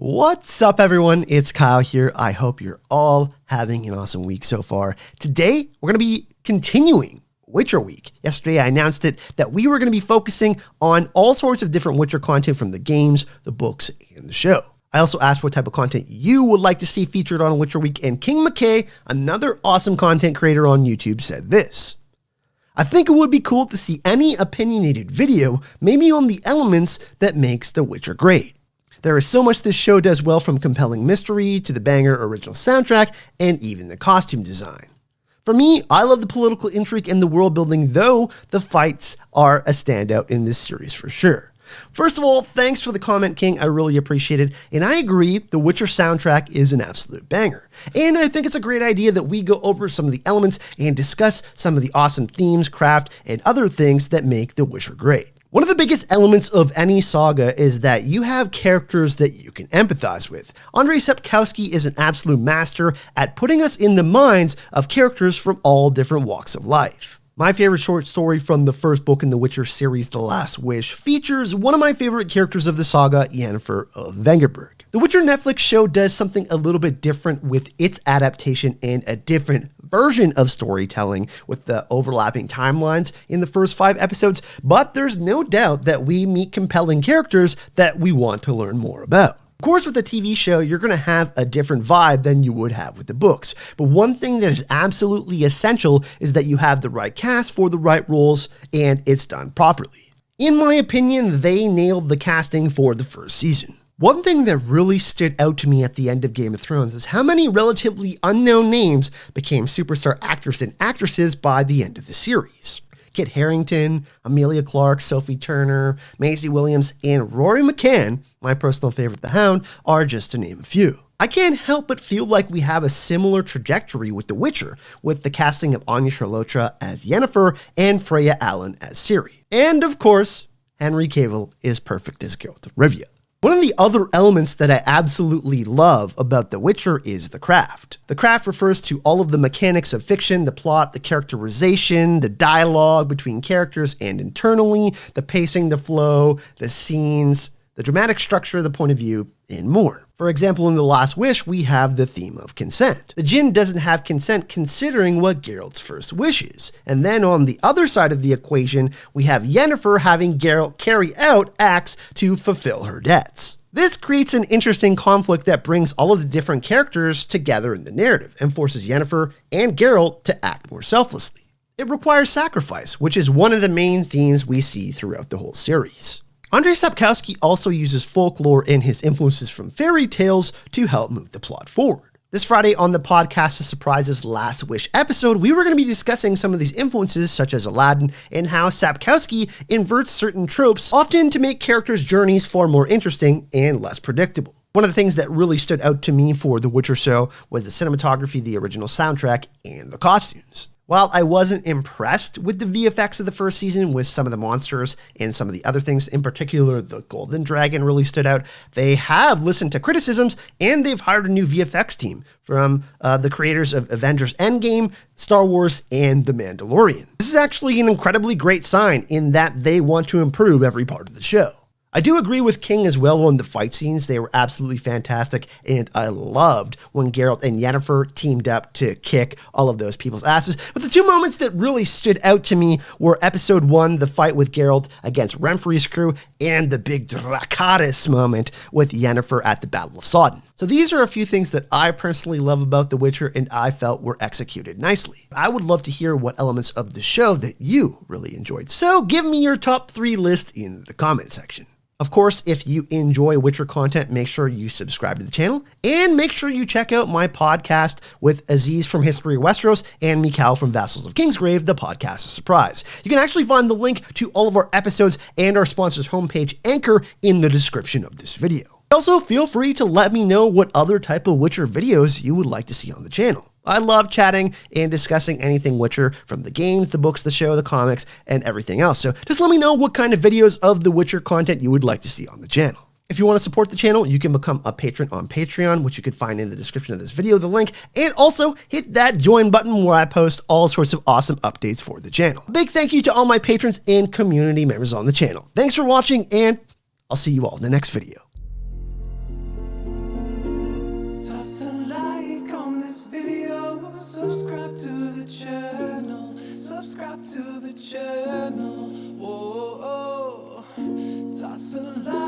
What's up, everyone? It's Kyle here. I hope you're all having an awesome week so far. Today, we're going to be continuing Witcher Week. Yesterday, I announced that we were going to be focusing on all sorts of different Witcher content from the games, the books, and the show. I also asked what type of content you would like to see featured on Witcher Week, and King McKay, another awesome content creator on YouTube, said this. I think it would be cool to see any opinionated video, maybe on the elements that makes The Witcher great. There is so much this show does well, from compelling mystery to the banger original soundtrack and even the costume design. For me, I love the political intrigue and the world building, though the fights are a standout in this series for sure. First of all, thanks for the comment, King. I really appreciate it. And I agree, the Witcher soundtrack is an absolute banger. And I think it's a great idea that we go over some of the elements and discuss some of the awesome themes, craft, and other things that make The Witcher great. One of the biggest elements of any saga is that you have characters that you can empathize with. Andrzej Sapkowski is an absolute master at putting us in the minds of characters from all different walks of life. My favorite short story from the first book in the Witcher series, The Last Wish, features one of my favorite characters of the saga, Yennefer of Vengerberg. The Witcher Netflix show does something a little bit different with its adaptation and a different version of storytelling with the overlapping timelines in the first 5 episodes, but there's no doubt that we meet compelling characters that we want to learn more about. Of course, with a TV show, you're going to have a different vibe than you would have with the books. But one thing that is absolutely essential is that you have the right cast for the right roles, and it's done properly. In my opinion, they nailed the casting for the first season. One thing that really stood out to me at the end of Game of Thrones is how many relatively unknown names became superstar actors and actresses by the end of the series. Kit Harington, Emilia Clarke, Sophie Turner, Maisie Williams, and Rory McCann, my personal favorite, The Hound, are just to name a few. I can't help but feel like we have a similar trajectory with The Witcher, with the casting of Anya Chalotra as Yennefer and Freya Allan as Ciri. And of course, Henry Cavill is perfect as Geralt of Rivia. One of the other elements that I absolutely love about The Witcher is the craft. The craft refers to all of the mechanics of fiction, the plot, the characterization, the dialogue between characters and internally, the pacing, the flow, the scenes, the dramatic structure, the point of view, and more. For example, in The Last Wish, we have the theme of consent. The Djinn doesn't have consent considering what Geralt's first wish is. And then on the other side of the equation, we have Yennefer having Geralt carry out acts to fulfill her debts. This creates an interesting conflict that brings all of the different characters together in the narrative and forces Yennefer and Geralt to act more selflessly. It requires sacrifice, which is one of the main themes we see throughout the whole series. Andrzej Sapkowski also uses folklore and his influences from fairy tales to help move the plot forward. This Friday on the Podcast of Surprises Last Wish episode, we were going to be discussing some of these influences, such as Aladdin, and how Sapkowski inverts certain tropes, often to make characters' journeys far more interesting and less predictable. One of the things that really stood out to me for The Witcher show was the cinematography, the original soundtrack, and the costumes. While I wasn't impressed with the VFX of the first season with some of the monsters and some of the other things, in particular the Golden Dragon really stood out, they have listened to criticisms and they've hired a new VFX team from the creators of Avengers Endgame, Star Wars, and The Mandalorian. This is actually an incredibly great sign in that they want to improve every part of the show. I do agree with King as well on the fight scenes. They were absolutely fantastic, and I loved when Geralt and Yennefer teamed up to kick all of those people's asses. But the two moments that really stood out to me were episode 1, the fight with Geralt against Renfri's crew, and the big Dracarys moment with Yennefer at the Battle of Sodden. So these are a few things that I personally love about The Witcher and I felt were executed nicely. I would love to hear what elements of the show that you really enjoyed. So give me your top 3 list in the comment section. Of course, if you enjoy Witcher content, make sure you subscribe to the channel and make sure you check out my podcast with Aziz from History of Westeros and Mikhail from Vassals of Kingsgrave, the Podcast of Surprise. You can actually find the link to all of our episodes and our sponsor's homepage, Anchor, in the description of this video. Also, feel free to let me know what other type of Witcher videos you would like to see on the channel. I love chatting and discussing anything Witcher, from the games, the books, the show, the comics, and everything else. So just let me know what kind of videos of the Witcher content you would like to see on the channel. If you want to support the channel, you can become a patron on Patreon, which you can find in the description of this video, the link, and also hit that join button where I post all sorts of awesome updates for the channel. Big thank you to all my patrons and community members on the channel. Thanks for watching, and I'll see you all in the next video. Subscribe to the channel. Subscribe to the channel. Whoa, tossing a lot.